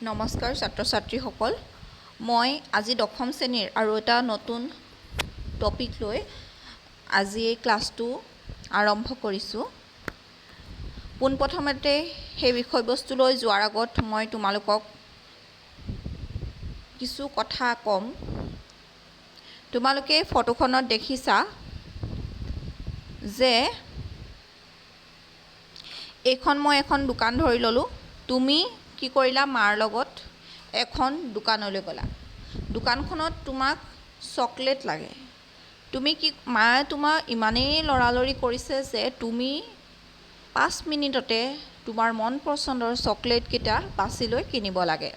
নমস্কাৰ ছাত্ৰ ছাত্ৰীসকল মই আজি দশম শ্ৰেণীৰ আৰু এটা নতুন টপিক লৈ আজি এই ক্লাছটো আৰম্ভ কৰিছোঁ পোনপ্ৰথমতে সেই বিষয়বস্তু লৈ যোৱাৰ আগত মই তোমালোকক কিছু কথা ক'ম তোমালোকে ফটোখনত দেখিছা যে এইখন মই এখন দোকান ধৰি ললোঁ তুমি কি কৰিলা মাৰ লগত এখন দোকানলৈ গ'লা দোকানখনত তোমাক চকলেট লাগে তুমি কি মায়ে তোমাক ইমানেই লৰালৰি কৰিছে যে তুমি 5 মিনিটতে তোমাৰ মন পছন্দৰ চকলেট কেইটা বাছি লৈ কিনিব লাগে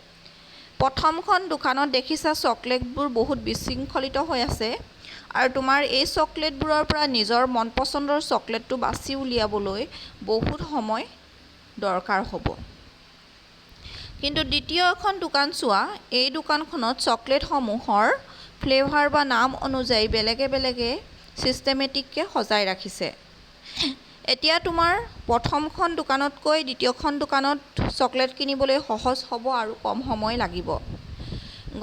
প্ৰথমখন দোকানত দেখিছা চকলেটবোৰ বহুত বিশৃংখলিত হৈ আছে আৰু তোমাৰ এই চকলেটবোৰৰ পৰা নিজৰ মন পছন্দৰ চকলেটটো বাছি উলিয়াবলৈ বহুত সময় দৰকাৰ হ'ব কিন্তু দ্বিতীয় এখন দোকান চোৱা এই দোকানখনত চকলেটসমূহৰ ফ্লেভাৰ বা নাম অনুযায়ী বেলেগে সিস্টেমেটিককৈ সজাই ৰাখিছে এতিয়া তোমাৰ প্ৰথমখন দোকানতকৈ দ্বিতীয়খন দোকানত চকলেট কিনিবলৈ সহজ হ'ব আৰু কম সময় লাগিব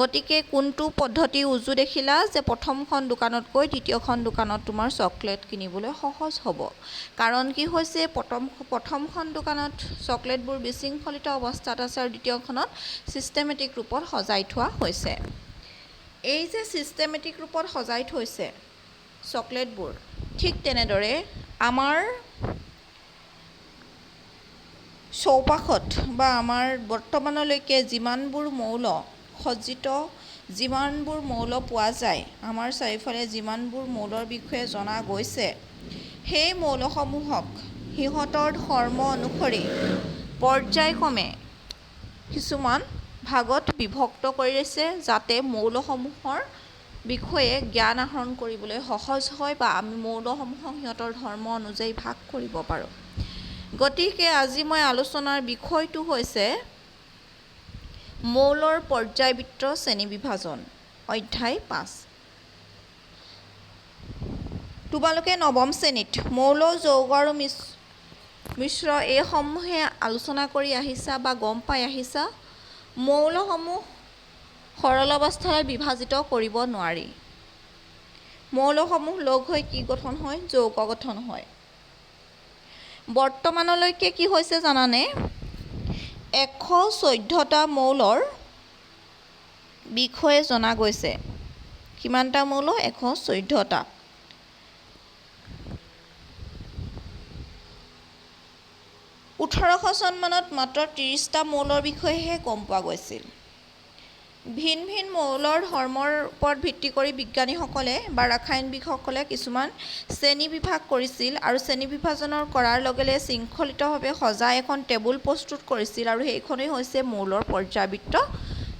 গতিকে কোনটো পদ্ধতি উজু দেখিলা যে প্ৰথমখন দোকানতকৈ দ্বিতীয়খন দোকানত তোমাৰ চকলেট কিনিবলৈ সহজ হ'ব কাৰণ কি হৈছে প্ৰথমখন দোকানত চকলেটবোৰ বিশৃংখলিত অৱস্থাত আছে আৰু দ্বিতীয়খনত সিস্টেমেটিক ৰূপত সজাই থোৱা হৈছে এই যে সিস্টেমেটিক ৰূপত সজাই থৈছে চকলেটবোৰ ঠিক তেনেদৰে আমাৰ চৌপাশত বা আমাৰ বৰ্তমানলৈকে যিমানবোৰ মৌল সজ্জিত যিমানবোৰ মৌল পোৱা যায় আমাৰ চাৰিওফালে যিমানবোৰ মৌলৰ বিষয়ে জনা গৈছে সেই মৌলসমূহক সিহঁতৰ ধৰ্ম অনুসৰি পৰ্যায়ক্ৰমে কিছুমান ভাগত বিভক্ত কৰিছে যাতে মৌলসমূহৰ বিষয়ে জ্ঞান আহৰণ কৰিবলৈ সহজ হয় বা আমি মৌলসমূহক সিহঁতৰ ধৰ্ম অনুযায়ী ভাগ কৰিব পাৰোঁ গতিকে আজি মই আলোচনাৰ বিষয়টো হৈছে মৌলৰ পৰ্যায়বৃত্ত শ্ৰেণীবিভাজন অধ্যায় 5 তোমালোকে নৱম শ্ৰেণীত মৌল যৌগ আৰু মিশ্ৰ এইসমূহে আলোচনা কৰি আহিছা বা গম পাই আহিছা মৌলসমূহ সৰল অৱস্থালৈ বিভাজিত কৰিব নোৱাৰি মৌলসমূহ লগ হৈ কি গঠন হয় যৌগ গঠন হয় বৰ্তমানলৈকে কি হৈছে জানানে 114টা মৌলৰ বিষয়ে জনা গৈছে কিমানটা মৌল 114টা 1800 চন মানত মাত্ৰ 30টা মৌলৰ বিষয়েহে গম পোৱা গৈছিল ভিন ভিন মৌলৰ ধৰ্মৰ ওপৰত ভিত্তি কৰি বিজ্ঞানীসকলে বা ৰাসায়নিকবিদসকলে কিছুমান শ্ৰেণী বিভাগ কৰিছিল আৰু শ্ৰেণী বিভাজনৰ কৰাৰ লগে লগে শৃংখলিতভাৱে সজাই এখন টেবুল প্ৰস্তুত কৰিছিল আৰু সেইখনেই হৈছে মৌলৰ পৰ্যায়বৃত্ত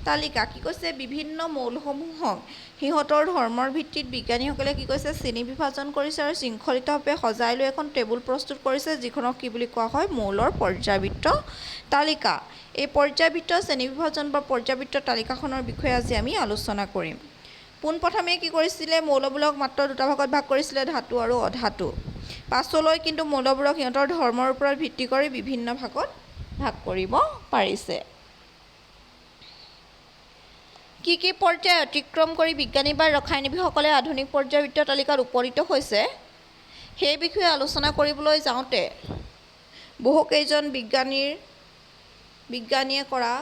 তালিকা কি কৈছে বিভিন্ন মৌলসমূহক সিহঁতৰ ধৰ্মৰ ভিত্তিত বিজ্ঞানীসকলে কি কৈছে শ্ৰেণী বিভাজন কৰিছে আৰু শৃংখলিতভাৱে সজাই লৈ এখন টেবুল প্ৰস্তুত কৰিছে যিখনক কি বুলি কোৱা হয় মৌলৰ পৰ্যায়বৃত্ত তালিকা এই পৰ্যায়বৃত্ত শ্ৰেণীবিভাজন বা পৰ্যায়বৃত্ত তালিকাখনৰ বিষয়ে আজি আমি আলোচনা কৰিম পোনপ্ৰথমে কি কৰিছিলে মৌলবোৰক মাত্ৰ দুটা ভাগত ভাগ কৰিছিলে ধাতু আৰু অধাতু পাছলৈ কিন্তু মৌলবোৰক সিহঁতৰ ধৰ্মৰ ওপৰত ভিত্তি কৰি বিভিন্ন ভাগত ভাগ কৰিব পাৰিছে কি পৰ্যায় অতিক্ৰম কৰি বিজ্ঞানী বা ৰাসায়নিকবিদসকলে আধুনিক পৰ্যায়বৃত্ত তালিকাত উপনীত হৈছে সেই বিষয়ে আলোচনা কৰিবলৈ যাওঁতে বহুকেইজন বিজ্ঞানীয়ে কৰা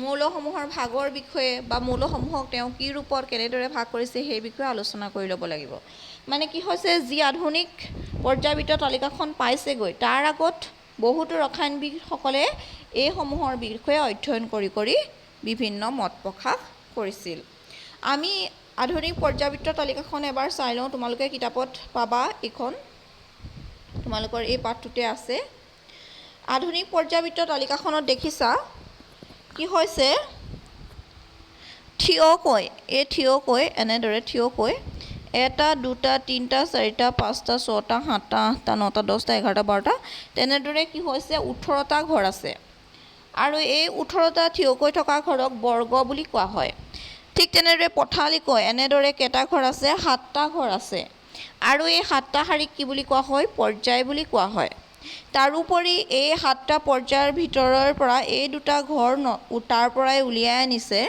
মৌলসমূহৰ ভাগৰ বিষয়ে বা মৌলসমূহক তেওঁ কি ৰূপত কেনেদৰে ভাগ কৰিছে সেই বিষয়ে আলোচনা কৰি ল'ব লাগিব মানে কি হৈছে যি আধুনিক পৰ্যায়বৃত্ত তালিকাখন পাইছেগৈ তাৰ আগত বহুতো ৰসায়নবিদসকলে এইসমূহৰ বিষয়ে অধ্যয়ন কৰি বিভিন্ন মত প্ৰকাশ কৰিছিল আমি আধুনিক পৰ্যায়বৃত্ত তালিকাখন এবাৰ চাই লওঁ তোমালোকে কিতাপত পাবা এইখন তোমালোকৰ এই পাঠটোতে আছে আধুনিক পৰ্যায়বৃত্ত তালিকাখনত দেখিছা কি হৈছে থিয়কৈ এনেদৰে থিয়কৈ 1 2 3 4 5 6 7 8 9 10 11 12টা তেনেদৰে কি হৈছে 18টা ঘৰ আছে আৰু এই 18টা থিয়কৈ থকা ঘৰক বৰ্গ বুলি কোৱা হয় ঠিক তেনেদৰে পথালিকৈ এনেদৰে কেইটা ঘৰ আছে 7টা ঘৰ আছে আৰু এই 7টা শাৰীক কি বুলি কোৱা হয় পৰ্যায় বুলি কোৱা হয় তাৰোপৰি এই 7টা পৰ্যায়ৰ ভিতৰৰ পৰা এই দুটা ঘৰ তাৰ পৰাই উলিয়াই আনিছে।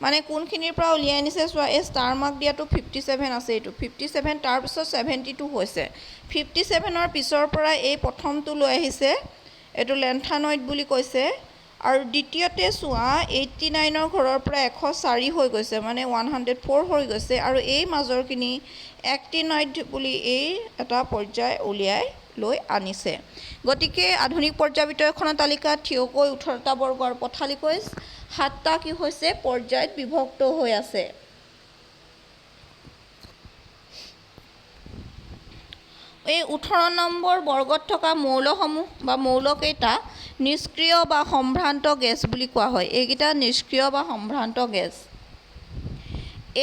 মানে কোনখিনিৰ পৰা উলিয়াই আনিছে চোৱা, এই ষ্টাৰ মাৰ্ক দিয়াটো 57 আছে, এইটো 57, তাৰপিছত 72 হৈছে। 57ৰ পিছৰ পৰা এই প্ৰথমটো লৈ আহিছে, এইটো লেন্থানইড বুলি কৈছে। আৰু দ্বিতীয়তে চোৱা 89ৰ ঘৰৰ পৰা 104 হৈ গৈছে, মানে 104 হৈ গৈছে। আৰু এই মাজৰখিনি এক্টিনইড বুলি এই এটা পৰ্যায় উলিয়াই লৈ আনিছে। গতিকে আধুনিক পৰ্যায়বিত্তখনৰ তালিকাত থিয়কৈ 18টা বৰ্গ আৰু পথালিকৈ 7টা কি হৈছে পৰ্যায়ত বিভক্ত হৈ আছে। এই 18 নম্বৰ বৰ্গত থকা মৌলসমূহ বা মৌলকেইটা নিষ্ক্ৰিয় বা সম্ভ্ৰান্ত গেছ বুলি কোৱা হয়। এইকেইটা নিষ্ক্ৰিয় বা সম্ভ্ৰান্ত গেছ।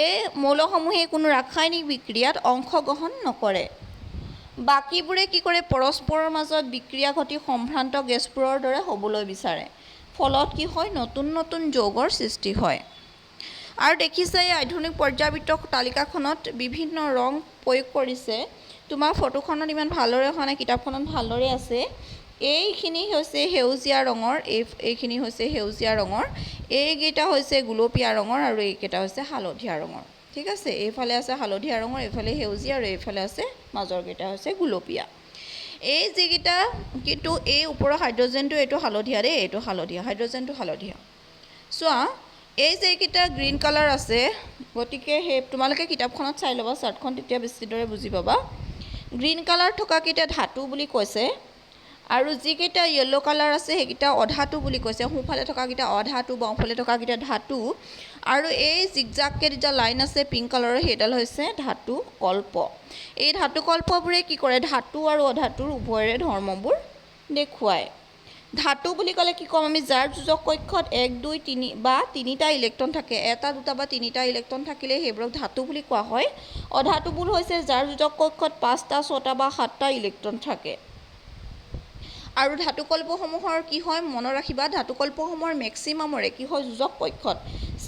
এই মৌলসমূহে কোনো ৰাসায়নিক বিক্ৰিয়াত অংশগ্ৰহণ নকৰে। বাকীবোৰে কি কৰে, পৰস্পৰৰ মাজত বিক্ৰিয়া ঘটি সম্ভ্ৰান্ত গেছবোৰৰ দৰে হ'বলৈ বিচাৰে। ফলত কি হয়, নতুন নতুন যৌগৰ সৃষ্টি হয়। আৰু দেখিছে এই আধুনিক পৰ্যায়বৃত্ত তালিকাখনত বিভিন্ন ৰং প্ৰয়োগ কৰিছে। তোমাৰ ফটোখনত ইমান ভালদৰে হোৱা নাই, কিতাপখনত ভালদৰে আছে। এইখিনি হৈছে সেউজীয়া ৰঙৰ, এইখিনি হৈছে সেউজীয়া ৰঙৰ, এইকেইটা হৈছে গুলপীয়া ৰঙৰ, আৰু এইকেইটা হৈছে হালধীয়া ৰঙৰ। ঠিক আছে, এইফালে আছে হালধীয়া ৰঙৰ, এইফালে সেউজীয়া, আৰু এইফালে আছে মাজৰকেইটা হৈছে গুলপীয়া। এই যিকেইটা, কিন্তু এই ওপৰৰ হাইড্ৰজেনটো এইটো হালধীয়া দেই, এইটো হালধীয়া, হাইড্ৰজেনটো হালধীয়া। চোৱা, এই যে এইকেইটা গ্ৰীণ কালাৰ আছে, গতিকে সেই তোমালোকে কিতাপখনত চাই ল'বা চাৰ্টখন, তেতিয়া বেছিদৰে বুজি পাবা। গ্ৰীণ কালাৰ থকাকেইটা ধাতু বুলি কৈছে, আৰু যিকেইটা য়েল্ল' কালাৰ আছে সেইকেইটা অধাতু বুলি কৈছে। সোঁফালে থকাকেইটা অধাতু, বাওঁফালে থকাকেইটা ধাতু। আৰু এই জিগজাগকৈ দুটা লাইন আছে পিংক কালাৰৰ, সেইডাল হৈছে ধাতু কল্প। এই ধাতু কল্পবোৰে কি কৰে, ধাতু আৰু অধাতুৰ উভয়ৰে ধৰ্মবোৰ দেখুৱায়। ধাতু বুলি ক'লে কি ক'ম আমি, যাৰ যোজক কক্ষত 1, 2, 3 বা 3টা ইলেক্ট্ৰন থাকে, 1, 2 বা 3টা ইলেক্ট্ৰন থাকিলে সেইবোৰক ধাতু বুলি কোৱা হয়। অধাতুবোৰ হৈছে যাৰ যোজক কক্ষত 5টা, 6টা বা 7টা ইলেক্ট্ৰন থাকে। আৰু ধাতুকল্পসমূহৰ কি হয়, মনত ৰাখিবা, ধাতুকল্পসমূহৰ মেক্সিমামৰে কি হয়, যোজক কক্ষত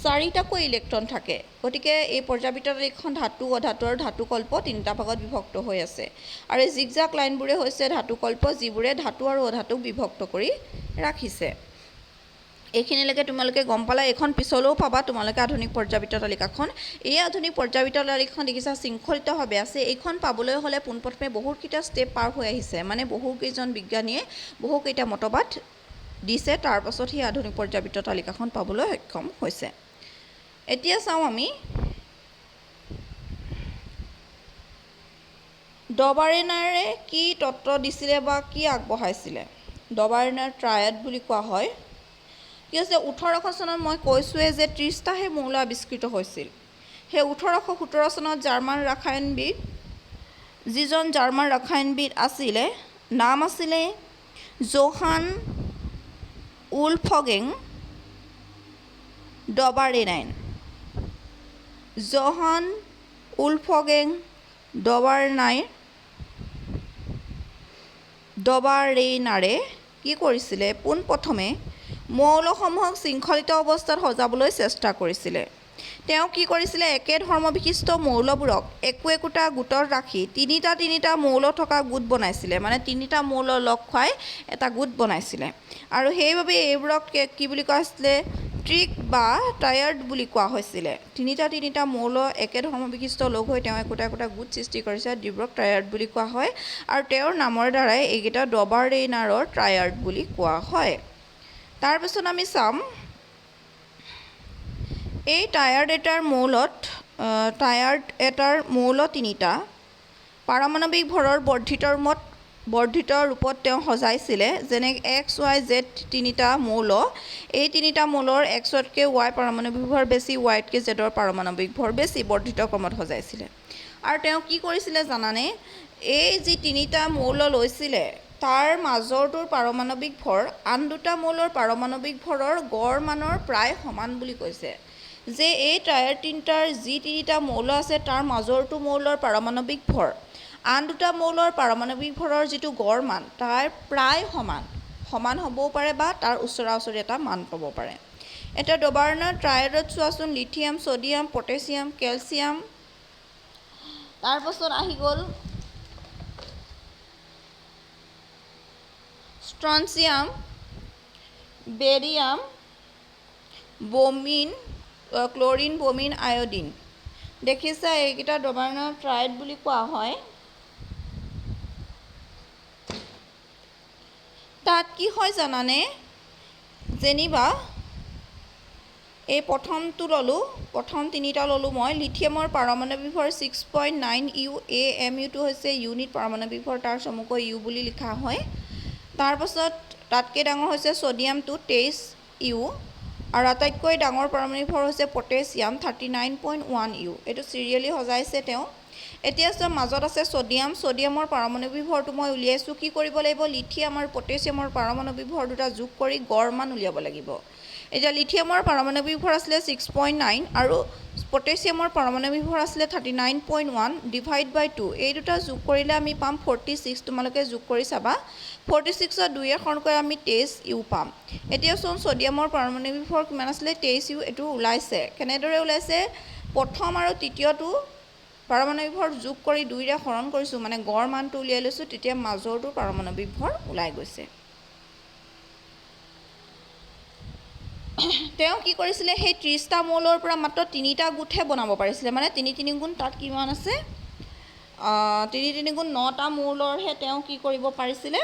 4টাকৈ ইলেক্ট্ৰন থাকে। গতিকে এই পৰ্যায়বৃত্ত তালিকাখন ধাতু, অধাতু আৰু ধাতুকল্প 3টা ভাগত বিভক্ত হৈ আছে। আৰু এই জিগজাগ লাইনবোৰে হৈছে ধাতুকল্প, যিবোৰে ধাতু আৰু অধাতুক বিভক্ত কৰি ৰাখিছে। এইখিনিলৈকে তোমালোকে গম পালা। এইখন পিছলৈও পাবা তোমালোকে আধুনিক পৰ্যায়বৃত্ত তালিকাখন। এই আধুনিক পৰ্যায়বৃত্ত তালিকাখন দেখিছা শৃংখলিতভাৱে আছে। এইখন পাবলৈ হ'লে পোনপ্ৰথমে বহুতকেইটা ষ্টেপ পাৰ হৈ আহিছে, মানে বহুকেইজন বিজ্ঞানীয়ে বহুকেইটা মতবাদ দিছে, তাৰ পাছত সেই আধুনিক পৰ্যায়বৃত্ত তালিকাখন পাবলৈ সক্ষম হৈছে। এতিয়া চাওঁ আমি ডবাৰেনাৰে কি তত্ত্ব দিছিলে বা কি আগবঢ়াইছিলে। ডবাৰেনাৰ ট্ৰায়াড বুলি কোৱা হয়। কি হৈছে, 1800 চনত মই কৈছোঁৱে যে 30টাহে মৌল আৱিষ্কৃত হৈছিল। সেই 1817 চনত জাৰ্মান ৰসায়নবিদ, যিজন জাৰ্মান ৰসায়নবিদ আছিলে, নাম আছিলে জোহান উলফগেং ডবাৰেনাইন। জোহান উলফগেং ডবাৰেনাৰে কি কৰিছিলে, পোনপ্ৰথমে মৌলসমূহক শৃংখলিত অৱস্থাত সজাবলৈ চেষ্টা কৰিছিলে। তেওঁ কি কৰিছিলে, একে ধৰ্মবিশিষ্ট মৌলবোৰক একোটা গোটত ৰাখি 3টা মৌল থকা গোট বনাইছিলে, মানে 3টা মৌল লগ খুৱাই এটা গোট বনাইছিলে। আৰু সেইবাবে এইবোৰক কি বুলি কোৱা হৈছিলে, ট্ৰিক বা ট্ৰায়াড বুলি কোৱা হৈছিলে। 3টা মৌল একে ধৰ্মবিশিষ্ট লগ হৈ তেওঁ একোটা গোট সৃষ্টি কৰিছে, যিবোৰক ট্ৰায়াড বুলি কোৱা হয়। আৰু তেওঁৰ নামৰ দ্বাৰাই এইকেইটা ডবাৰেনাৰৰ ট্ৰায়াড বুলি কোৱা হয়। তাৰপিছত আমি চাম এই ট্ৰায়াড এটাৰ মৌল 3টা পাৰমাণৱিক ভৰৰ বৰ্ধিত ৰূপত তেওঁ সজাইছিলে, যেনে X, Y, Z 3টা মৌল। এই 3টা মৌলৰ Xতকৈ Y পাৰমাণৱিক ভৰ বেছি, Yতকৈ Zৰ পাৰমাণৱিক ভৰ বেছি, বৰ্ধিত ক্ৰমত সজাইছিলে। আৰু তেওঁ কি কৰিছিলে জানানে, এই যি 3টা মৌল লৈছিলে তাৰ মাজৰটোৰ পাৰমাণৱিক ভৰ আন 2টা মৌলৰ পাৰমাণৱিক ভৰৰ গড় মানৰ প্ৰায় সমান বুলি কৈছে। যে এই ট্ৰায়াড 3টাৰ যি 3টা মৌল আছে তাৰ মাজৰটো মৌলৰ পাৰমাণৱিক ভৰ আন 2টা মৌলৰ পাৰমাণৱিক ভৰৰ যিটো গড় মান তাৰ প্ৰায় সমান হ'বও পাৰে বা তাৰ ওচৰা ওচৰি এটা মান পাব পাৰে। এতিয়া ডবাৰেনাৰ ট্ৰায়াডত চোৱাচোন, লিথিয়াম, ছ'ডিয়াম, পটেছিয়াম, কেলছিয়াম, তাৰপাছত আহি গ'ল strontium, barium, bromine, chlorine, bromine, iodine. দেখিছা এইকেইটা ডবাৰ্ণৰ ট্ৰাইড বুলি কোৱা হয়। তাত কি হয় জানানে, যেনিবা এই প্ৰথমটো ল'লোঁ, প্ৰথম তিনিটা ল'লোঁ মই। লিথিয়ামৰ পাৰমাণৱিক ভৰ 6.9 ইউ, AMUটো হৈছে ইউনিট পাৰমাণৱিক ভৰ, তাৰ চমুকৈ ইউ বুলি লিখা হয়। তাৰপাছত তাতকৈ ডাঙৰ হৈছে ছ'ডিয়ামটো 23 ইউ, আৰু আটাইতকৈ ডাঙৰ পাৰমাণৱিক ভৰ হৈছে পটেছিয়াম 39.1 ইউ। এইটো চিৰিয়েলি সজাইছে তেওঁ। এতিয়া চোৱা মাজত আছে ছ'ডিয়াম। ছ'ডিয়ামৰ পাৰমাণৱিক ভৰটো মই উলিয়াইছোঁ। কি কৰিব লাগিব, লিথিয়াম আৰু পটেছিয়ামৰ পাৰমাণৱিক ভৰ দুটা যোগ কৰি গড় মান উলিয়াব লাগিব। এতিয়া লিথিয়ামৰ পাৰমাণৱিক ভৰ আছিলে 6.9 আৰু পটেছিয়ামৰ পাৰমাণৱিক ভৰ আছিলে 39.1 ডিভাইড বাই 2। এই দুটা যোগ কৰিলে আমি পাম 46। তোমালোকে যোগ কৰি চাবা। 46ত 2য়ে হৰণ কৰি আমি 23 ইউ পাম। এতিয়া চোন ছ'ডিয়ামৰ পাৰমাণৱিক ভৰ কিমান আছিলে, 23 ইউ। এইটো ওলাইছে। কেনেদৰে ওলাইছে, প্ৰথম আৰু তৃতীয়টো পাৰমাণৱিক ভৰ যোগ কৰি 2ৰে হৰণ কৰিছোঁ, মানে গড় মানটো উলিয়াই লৈছোঁ, তেতিয়া মাজৰটো পাৰমাণৱিক ভৰ ওলাই গৈছে। তেওঁ কি কৰিছিলে, সেই 30টা মৌলৰ পৰা মাত্ৰ 3টা গোটহে বনাব পাৰিছিলে, মানে 3 3 গুণ তাত কিমান আছে, 3 3 গুণ 9টা মৌলৰহে তেওঁ কি কৰিব পাৰিছিলে,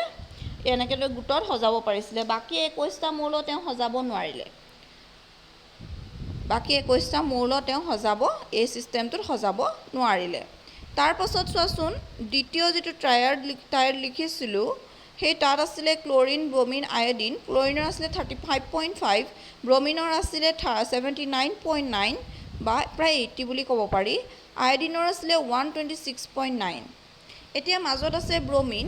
এনেকৈ গোটত সজাব পাৰিছিলে। বাকী 21টা মৌল তেওঁ সজাব নোৱাৰিলে। বাকী 21টা মৌল তেওঁ সজাব, এই ছিষ্টেমটোত সজাব নোৱাৰিলে। তাৰপাছত চোৱাচোন, দ্বিতীয় যিটো ট্ৰায়াড লিখিছিলোঁ, সেই তাত আছিলে ক্লৰিন, ব্ৰমিন, আয়ডিন। ক্লৰিনৰ আছিলে 35.5, ব্ৰমিনৰ আছিলে 79.9 বা প্ৰায় 80 বুলি ক'ব পাৰি। আয়ডিনৰ আছিলে 126.9। এতিয়া মাজত আছে ব্ৰমিন।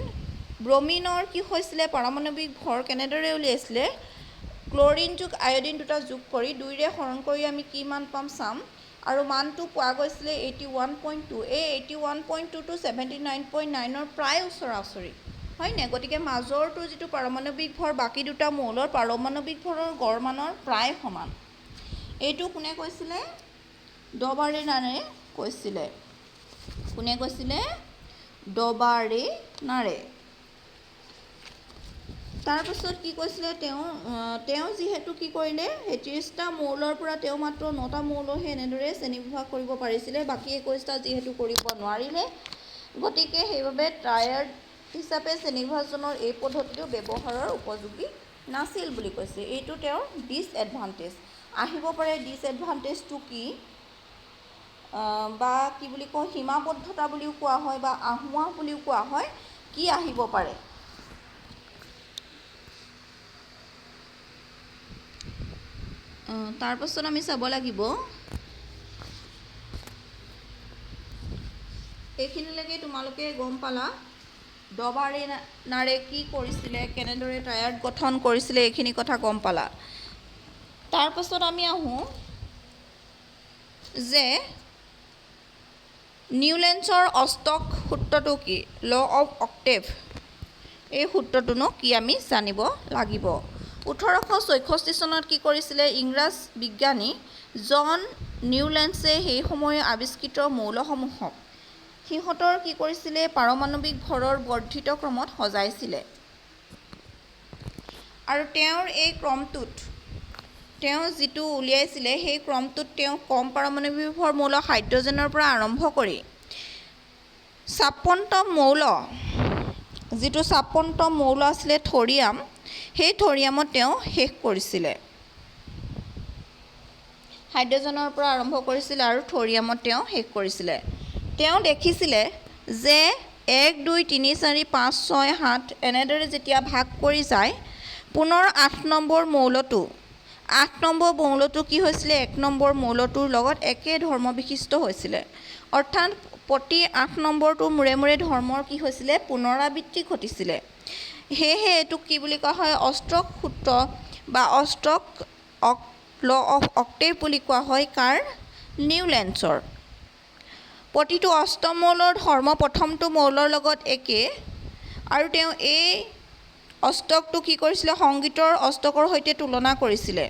ব্ৰমিনৰ কি হৈছিলে, পাৰমাণৱিক ভৰ কেনেদৰে উলিয়াইছিলে, ক্লৰিন যোগ আয়ডিন দুটা যোগ কৰি 2ৰে হৰণ কৰি আমি কি মান পাম চাম, আৰু মানটো পোৱা গৈছিলে 81.2। এই 81.2টো 79.9ৰ প্ৰায় ওচৰা ওচৰি হয়নে। গতিকে মাজৰটো যিটো পাৰমাণৱিক ভৰ বাকী দুটা মৌলৰ পাৰমাণৱিক ভৰৰ গড় মানৰ প্ৰায় সমান। এইটো কোনে কৈছিলে, ডবাৰ্ণাৰে কৈছিলে। কোনে কৈছিলে, ডবাৰ্ণাৰে। তাৰপাছত কি কৈছিলে, তেওঁ যিহেতু কি কৰিলে, 30টা মৌলৰ পৰা তেওঁ মাত্ৰ 9টা মৌলহে এনেদৰে শ্ৰেণীবিভাগ কৰিব পাৰিছিলে, বাকী 21টা যিহেতু কৰিব নোৱাৰিলে, গতিকে সেইবাবে ট্ৰায়াড হিচাপে শ্ৰেণীবিভাজনৰ এই পদ্ধতিটো ব্যৱহাৰৰ উপযোগী নাছিল বুলি কৈছে। এইটো তেওঁৰ ডিছএডভান্টেজ। আহিব পাৰে ডিছএডভান্টেজটো কি, বা কি বুলি কওঁ, সীমাবদ্ধতা বুলিও কোৱা হয় বা আহুৱাহ বুলিও কোৱা হয়, কি আহিব পাৰে। তাৰপাছত আমি চাব লাগিব, এইখিনিলৈকে তোমালোকে গম পালা ডবাৰ্ণাৰে কি কৰিছিলে, কেনেদৰে ট্ৰায়াড গঠন কৰিছিলে, এইখিনি কথা গম পালা। তাৰপাছত আমি আহোঁ যে নিউলেন্সৰ অষ্টক সূত্ৰটো কি, ল' অফ অক্টেভ, এই সূত্ৰটোনো কি আমি জানিব লাগিব। 1864 চনত কি কৰিছিলে, ইংৰাজ বিজ্ঞানী জন নিউলেন্সে সেই সময়ে আৱিষ্কৃত মৌলসমূহক সিহঁতৰ কি কৰিছিলে, পাৰমাণৱিক ভৰৰ বৰ্ধিত ক্ৰমত সজাইছিলে। আৰু তেওঁৰ এই ক্ৰমটোত, তেওঁ যিটো উলিয়াইছিলে, সেই ক্ৰমটোত তেওঁ কম পাৰমাণৱিক ভৰ মৌল হাইড্ৰজেনৰ পৰা আৰম্ভ কৰি 56তম মৌল, যিটো 56তম মৌল আছিলে থৰিয়াম, সেই থৰিয়ামত তেওঁ শেষ কৰিছিলে। হাইড্ৰজেনৰ পৰা আৰম্ভ কৰিছিলে আৰু থৰিয়ামত তেওঁ শেষ কৰিছিলে। তেওঁ দেখিছিলে যে 1 2 3 4 5 6 7 এনেদৰে যেতিয়া ভাগ কৰি যায়, পুনৰ 8 নম্বৰ মৌলটো কি হৈছিলে, 1 নম্বৰ মৌলটোৰ লগত একে ধৰ্ম বিশিষ্ট হৈছিলে। অৰ্থাৎ প্ৰতি 8 নম্বৰটোৰ মূৰে মূৰে ধৰ্মৰ কি হৈছিলে, পুনৰাবৃত্তি ঘটিছিলে। সেয়েহে এইটোক কি বুলি কোৱা হয়, অষ্টক সূত্ৰ বা অষ্টক ল' অফ অক্টেভ বুলি কোৱা হয়। কাৰ, নিউলেন্সৰ। প্ৰতিটো অষ্টম মৌলৰ ধৰ্ম প্ৰথমটো মৌলৰ লগত একে, আৰু তেওঁ এই অষ্টকটো কি কৰিছিলে, সংগীতৰ অষ্টকৰ সৈতে তুলনা কৰিছিলে।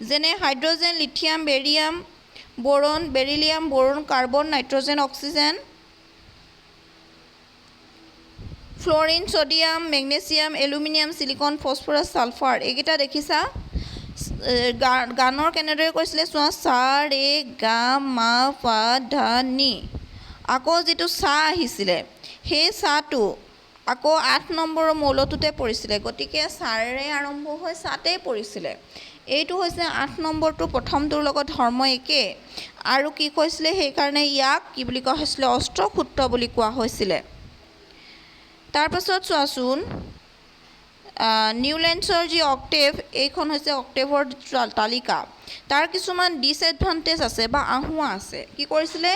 যেনে হাইড্ৰজেন, লিথিয়াম, বেৰিয়াম, বৰণ, বেৰিলিয়াম, বৰণ, carbon, nitrogen, oxygen, fluorine, sodium, magnesium, aluminium, silicon, phosphorus, sulphur এইকেইটা দেখিছা। গানৰ কেনেদৰে কৈছিলে চোৱা, সা ৰে গা মা পা ধা নি। আকৌ যিটো সা আহিছিলে সেই সাটো আকৌ 8 নম্বৰৰ মৌলটোতে পৰিছিলে, গতিকে সাৰে আৰম্ভ হৈ সাতেই পৰিছিলে। এইটো হৈছে 8 নম্বৰটো, প্ৰথমটোৰ লগত ধৰ্ম একে। আৰু কি কৈছিলে, সেইকাৰণে ইয়াক কি বুলি কোৱা হৈছিলে, অষ্টক সূত্ৰ বুলি কোৱা হৈছিলে। তাৰপাছত চোৱাচোন, নিউলেন্সৰ যি অক্টেভ, এইখন হৈছে অক্টেভৰ তালিকা। তাৰ কিছুমান ডিছএডভান্টেজ আছে বা আহুৱা আছে। কি কৰিছিলে,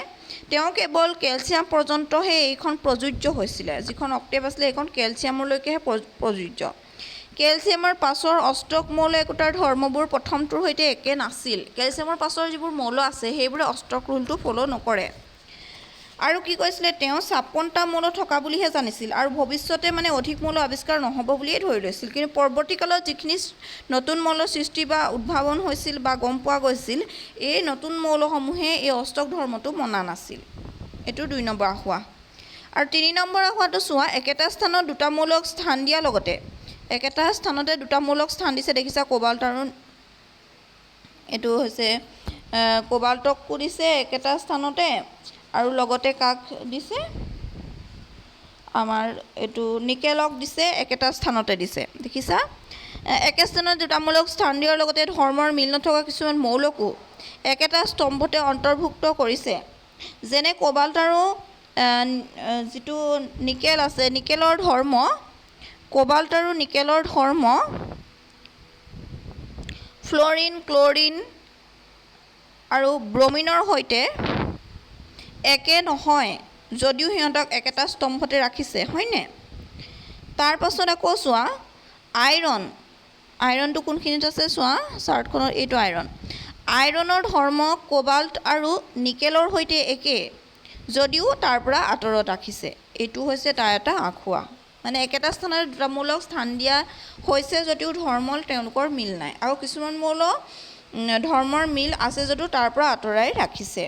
তেওঁ কেৱল কেলছিয়াম পৰ্যন্তহে এইখন প্ৰযোজ্য হৈছিলে। যিখন অক্টেভ আছিলে সেইখন কেলছিয়ামলৈকেহে প্ৰযোজ্য। কেলছিয়ামৰ পাছৰ অষ্টক মৌল একোটাৰ ধৰ্মবোৰ প্ৰথমটোৰ সৈতে একে নাছিল। কেলছিয়ামৰ পাছৰ যিবোৰ মৌল আছে সেইবোৰে অষ্টক ৰুলটো ফ'ল' নকৰে। আৰু কি কৈছিলে, তেওঁ 56টা মৌল থকা বুলিহে জানিছিল আৰু ভৱিষ্যতে মানে অধিক মৌল আৱিষ্কাৰ নহ'ব বুলিয়ে ধৰি লৈছিল। কিন্তু পৰৱৰ্তী কালত যিখিনি নতুন মৌলৰ সৃষ্টি বা উদ্ভাৱন হৈছিল বা গম পোৱা গৈছিল, এই নতুন মৌলসমূহে এই অষ্টক ধৰ্মটো মনা নাছিল। এইটো 2 নম্বৰ আখুৱা। আৰু 3 নম্বৰ আখুৱাটো চোৱা, একেটা স্থানত দুটা মৌলক স্থান দিয়াৰ লগতে, একেটা স্থানতে দুটা মৌলক স্থান দিছে দেখিছা, কোবাল্ট আৰু এইটো হৈছে কোবাল্টকো দিছে একেটা স্থানতে, আৰু লগতে কাক দিছে, আমাৰ এইটো নিকেলক দিছে, একেটা স্থানতে দিছে দেখিছা। একে স্থানত দুটা মৌলক স্থান দিয়াৰ লগতে ধৰ্মৰ মিল নথকা কিছুমান মৌলকো একেটা স্তম্ভতে অন্তৰ্ভুক্ত কৰিছে। যেনে কোবাল্ট আৰু যিটো নিকেল আছে, নিকেলৰ ধৰ্ম, কোবাল্ট আৰু নিকেলৰ ধৰ্ম ফ্ল'ৰিন, ক্ল'ৰিন আৰু ব্ৰমিনৰ সৈতে একে নহয়, যদিও সিহঁতক একেটা স্তম্ভতে ৰাখিছে, হয়নে। তাৰ পাছত আকৌ চোৱা, আইৰণটো কোনখিনিত আছে চোৱা চাৰ্টখনত, এইটো আইৰণৰ ধৰ্ম কোবাল্ট আৰু নিকেলৰ সৈতে একে, যদিও তাৰ পৰা আঁতৰত ৰাখিছে। এইটো হৈছে তাৰ এটা আখুৱা। মানে একেটা স্থানত দুটা মৌলক স্থান দিয়া হৈছে যদিও ধৰ্মৰ তেওঁলোকৰ মিল নাই, আৰু কিছুমান মৌল ধৰ্মৰ মিল আছে যদিও তাৰ পৰা আঁতৰাই ৰাখিছে।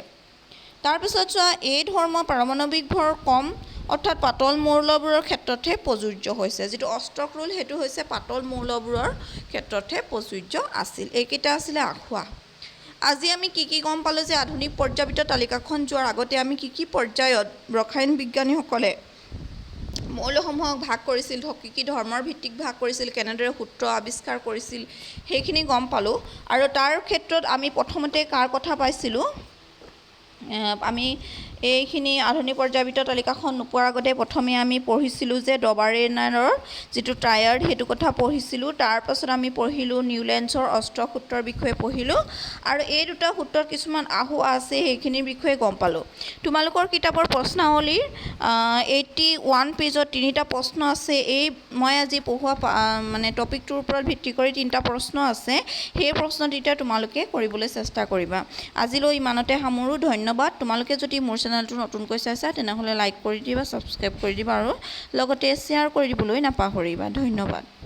তাৰপিছত চোৱা, এই ধৰ্ম পাৰমাণৱিক ভৰ কম অৰ্থাৎ পাতল মৌলবোৰৰ ক্ষেত্ৰতহে প্ৰযোজ্য হৈছে। যিটো অষ্টক ৰুল সেইটো হৈছে পাতল মৌলবোৰৰ ক্ষেত্ৰতহে প্ৰযোজ্য আছিল। এইকেইটা আছিলে আখুৱা। আজি আমি কি গম পালোঁ যে আধুনিক পৰ্যায়বৃত্ত তালিকাখন যোৱাৰ আগতে আমি কি পৰ্যায়ত ৰসায়ন বিজ্ঞানীসকলে মৌলসমূহক ভাগ কৰিছিল, কি ধৰ্মৰ ভিত্তিক ভাগ কৰিছিল, কেনেদৰে সূত্ৰ আৱিষ্কাৰ কৰিছিল, সেইখিনি গম পালোঁ। আৰু তাৰ ক্ষেত্ৰত আমি প্ৰথমতে কাৰ কথা পাইছিলোঁ, আমি এইখিনি আধুনিক পৰ্যায়বৃত্ত তালিকাখন নোপোৱাৰ আগতে প্ৰথমে আমি পঢ়িছিলোঁ যে ডবাৰেনাৰৰ যিটো ট্ৰায়াড, সেইটো কথা পঢ়িছিলোঁ। তাৰপাছত আমি পঢ়িলোঁ নিউলেন্সৰ অষ্টক সূত্ৰৰ বিষয়ে পঢ়িলোঁ, আৰু এই দুটা সূত্ৰত কিছুমান আহুৱা আছে, সেইখিনিৰ বিষয়ে গম পালোঁ। তোমালোকৰ কিতাপৰ প্ৰশ্নাৱলীৰ 81 পেজত 3টা প্ৰশ্ন আছে। এই মই আজি পঢ়োৱা মানে টপিকটোৰ ওপৰত ভিত্তি কৰি 3টা প্ৰশ্ন আছে, সেই প্ৰশ্ন 3টা তোমালোকে কৰিবলৈ চেষ্টা কৰিবা। আজিলৈ ইমানতে সামৰোঁ। ধন্যবাদ। তোমালোকে যদি মোৰ চেনেলটো নতুনকৈ চাইছা তেনেহ'লে লাইক কৰি দিবা, ছাবস্ক্ৰাইব কৰি দিবা, আৰু লগতে শ্বেয়াৰ কৰি দিবলৈ নাপাহৰিবা। ধন্যবাদ।